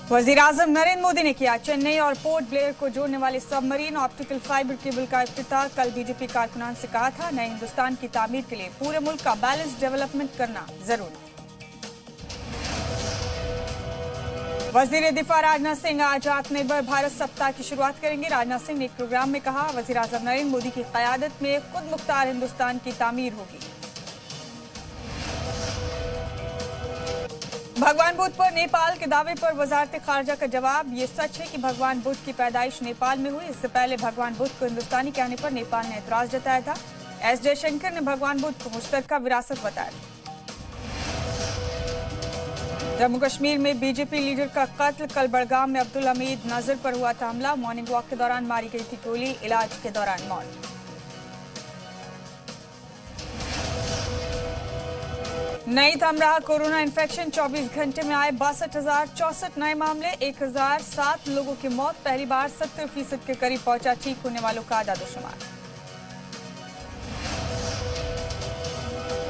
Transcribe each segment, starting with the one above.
वजीर-ए-आजम नरेंद्र मोदी ने किया चेन्नई और पोर्ट ब्लेयर को जोड़ने वाले सबमरीन ऑप्टिकल फाइबर केबल का इफ्तिताह। कल बीजेपी कारकुनान से कहा था, नए हिंदुस्तान की तामीर के लिए पूरे मुल्क का बैलेंस डेवलपमेंट करना जरूरी। वजीर दिफा राजनाथ सिंह आज आत्मनिर्भर भारत सप्ताह की शुरुआत करेंगे। राजनाथ सिंह ने एक प्रोग्राम में कहा, वजीर-ए-आजम नरेंद्र मोदी की क़यादत में खुद मुख्तार हिंदुस्तान की तामीर होगी। भगवान बुद्ध पर नेपाल के दावे पर वजारत खारजा का जवाब, ये सच है कि भगवान बुद्ध की पैदाइश नेपाल में हुई। इससे पहले भगवान बुद्ध को हिंदुस्तानी कहने पर नेपाल ने एतराज जताया था। एस जयशंकर ने भगवान बुद्ध को मुश्तरका विरासत बताया था। जम्मू कश्मीर में बीजेपी लीडर का कत्ल। कल बड़गाम में अब्दुल हमीद नजर पर हुआ था हमला। मॉर्निंग वॉक के दौरान मारी गई थी गोली, इलाज के दौरान मौत। नहीं थम रहा कोरोना इन्फेक्शन। 24 घंटे में आए 62,064 नए मामले, 1007 लोगों की मौत। पहली बार 70% के करीब पहुंचा ठीक होने वालों का आदादोशुमार।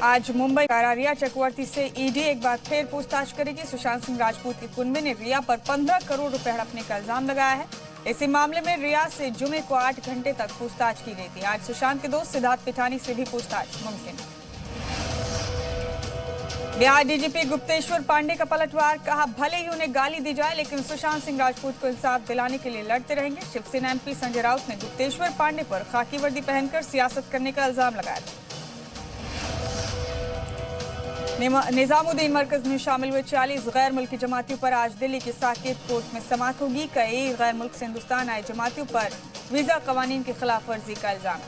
आज मुंबई कारारिया चक्रवर्ती से ईडी एक बार फिर पूछताछ करेगी। सुशांत सिंह राजपूत के कुनबे ने रिया पर 15 करोड़ रुपए हड़पने का इल्जाम लगाया है। इसी मामले में रिया से जुमे को 8 घंटे तक पूछताछ की गई थी। आज सुशांत के दोस्त सिद्धार्थ पिठानी से भी पूछताछ मुमकिन है। बिहार डीजीपी गुप्तेश्वर पांडे का पलटवार, कहा भले ही उन्हें गाली दी जाए लेकिन सुशांत सिंह राजपूत को इंसाफ दिलाने के लिए लड़ते रहेंगे। शिवसेना एमपी संजय राउत ने गुप्तेश्वर पांडे पर खाकी वर्दी पहनकर सियासत करने का इल्जाम लगाया था। निजामुद्दीन मरकज में शामिल हुए 40 गैर मुल्की जमातियों पर आज दिल्ली के साकेत कोर्ट में समाअत होगी। कई गैर मुल्क से हिंदुस्तान आए जमातियों पर वीजा कवानीन की खिलाफ वर्जी का इल्जाम।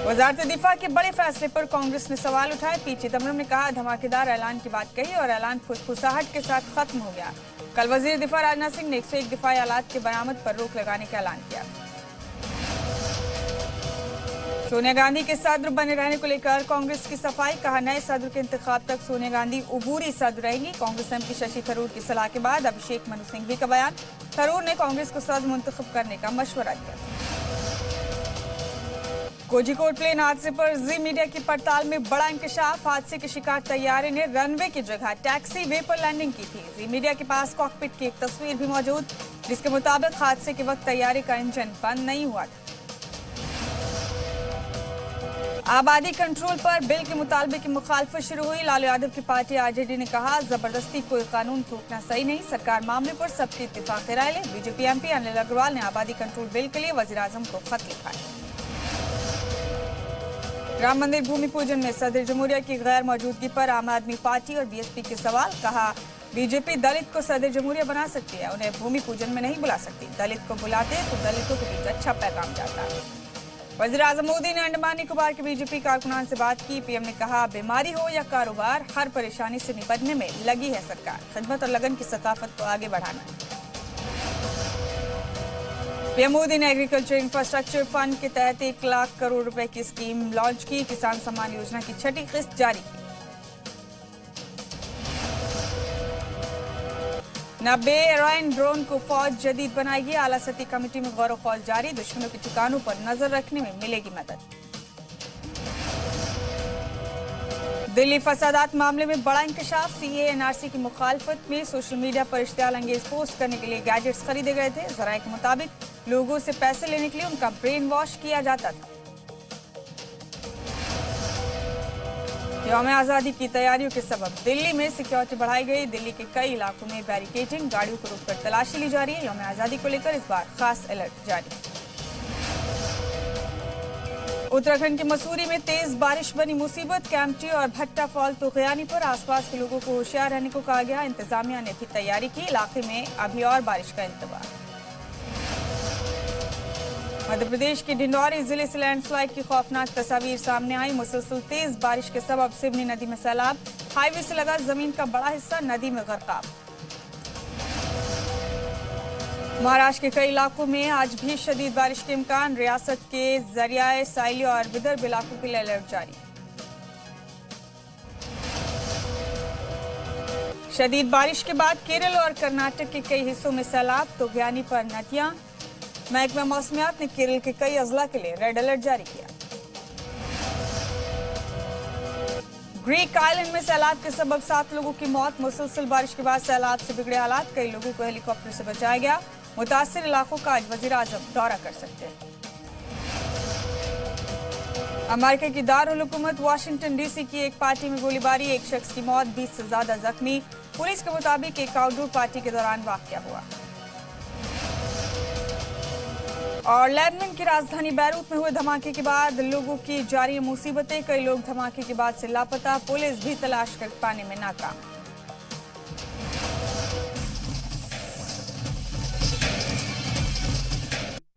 वजारत दिफा के बड़े फैसले पर कांग्रेस ने सवाल उठाए। पी चिदम्बरम ने कहा, धमाकेदार ऐलान की बात कही और ऐलान फुसफुसाहट के साथ खत्म हो गया। कल वजीर दिफा राजनाथ सिंह ने 101 दिफाई आलात के बरामद पर रोक लगाने का ऐलान किया। सोनिया गांधी के सदर बने रहने को लेकर कांग्रेस की सफाई, कहा नए सदर के इंतखाब तक सोनिया गांधी उबूरी सदर रहेंगी। कांग्रेस एमपी शशि थरूर की सलाह के बाद अभिषेक मनु सिंघवी का बयान, थरूर ने कांग्रेस को सदर मुंतखब करने का मशवरा दिया। कोझिकोड प्लेन हादसे पर जी मीडिया की पड़ताल में बड़ा इंकशाफ। हादसे के शिकार तैयारे ने रनवे की जगह टैक्सी वे पर लैंडिंग की थी। जी मीडिया के पास कॉकपिट की एक तस्वीर भी मौजूद, जिसके मुताबिक हादसे के वक्त तैयारे का इंजन बंद नहीं हुआ था। आबादी कंट्रोल पर बिल के मुतालबे की मुखालफत शुरू हुई। लालू यादव की पार्टी आरजेडी ने कहा, जबरदस्ती कोई कानून थोपना सही नहीं, सरकार मामले पर सबकी इत्तेफाक राय ले। बीजेपी एमपी अनिल अग्रवाल ने आबादी कंट्रोल बिल के लिए वजीर-ए-आजम को खत लिखा है। राम मंदिर भूमि पूजन में सदर जमहूरिया की गैर मौजूदगी पर आम आदमी पार्टी और बीएसपी के सवाल, कहा बीजेपी दलित को सदर जमहूरिया बना सकती है, उन्हें भूमि पूजन में नहीं बुला सकती। दलित को बुलाते तो दलितों के बीच अच्छा पैगाम जाता। वज़ीर-ए-आज़म मोदी ने अंडमान निकोबार के बीजेपी कारकुनान से बात की। पीएम ने कहा, बीमारी हो या कारोबार, हर परेशानी से निपटने में लगी है सरकार। खिदमत और लगन की सकाफत को आगे बढ़ाना है। पीएम मोदी ने एग्रीकल्चर इंफ्रास्ट्रक्चर फंड के तहत 1 लाख करोड़ रुपए की स्कीम लॉन्च की। किसान सम्मान योजना की 6ठी किस्त जारी की। 90 एयरलाइन ड्रोन को फौज जदीद बनाएगी। आला सती कमेटी में गौर खौज जारी। दुश्मनों के ठिकानों पर नजर रखने में मिलेगी मदद। दिल्ली फसादात मामले में बड़ा इंकशाफ। सीए एनआरसी की मुखालफत में सोशल मीडिया पर इश्तियाल अंगेज पोस्ट करने के लिए गैजेट्स खरीदे गए थे। जराये के मुताबिक लोगों से पैसे लेने के लिए उनका ब्रेन वॉश किया जाता था। यौम आज़ादी की तैयारियों के सबब दिल्ली में सिक्योरिटी बढ़ाई गई। दिल्ली के कई इलाकों में बैरिकेडिंग, गाड़ियों को रोककर तलाशी ली जा रही है। यौम आज़ादी को लेकर इस बार खास अलर्ट जारी। उत्तराखंड के मसूरी में तेज बारिश बनी मुसीबत। कैंपटी और भट्टा फॉल तुगयानी पर आसपास के लोगों को होशियार रहने को कहा गया। इंतजामिया ने भी तैयारी की। इलाके में अभी और बारिश का इंतजार। मध्य प्रदेश के डिंडौरी जिले से लैंडस्लाइड की खौफनाक तस्वीर सामने आई। मुसलसल तेज बारिश के सबब सिवनी नदी में सैलाब। हाईवे से लगा जमीन का बड़ा हिस्सा नदी में गरकाब। महाराष्ट्र के कई इलाकों में आज भी शदीद बारिश के इम्कान। रियासत के जरियाए साइली और विदर्भ इलाकों के लिए अलर्ट जारी। शदीद बारिश के बाद केरल और कर्नाटक के कई हिस्सों में सैलाब। तुगयानी पर नदियां। महकमा मौसमियात ने केरल के कई अजला के लिए रेड अलर्ट जारी किया। ग्रीक आइलैंड में सैलाब के सबब 7 लोगों की मौत। मुसलसल बारिश के बाद सैलाब से बिगड़े हालात, कई लोगों को हेलीकॉप्टर से बचाया गया। मुतासिर इलाकों का आज वजीर आजम दौरा कर सकते हैं। अमेरिका की दारुल हुकूमत वाशिंगटन डीसी की एक पार्टी में गोलीबारी, एक शख्स की मौत, 20 से ज्यादा जख्मी। पुलिस के मुताबिक एक आउटडोर पार्टी के दौरान वाकया हुआ। और लेबनान की राजधानी बैरूत में हुए धमाके के बाद लोगों की जारी मुसीबतें, कई लोग धमाके के बाद से लापता, पुलिस भी तलाश कर पाने में नाकाम।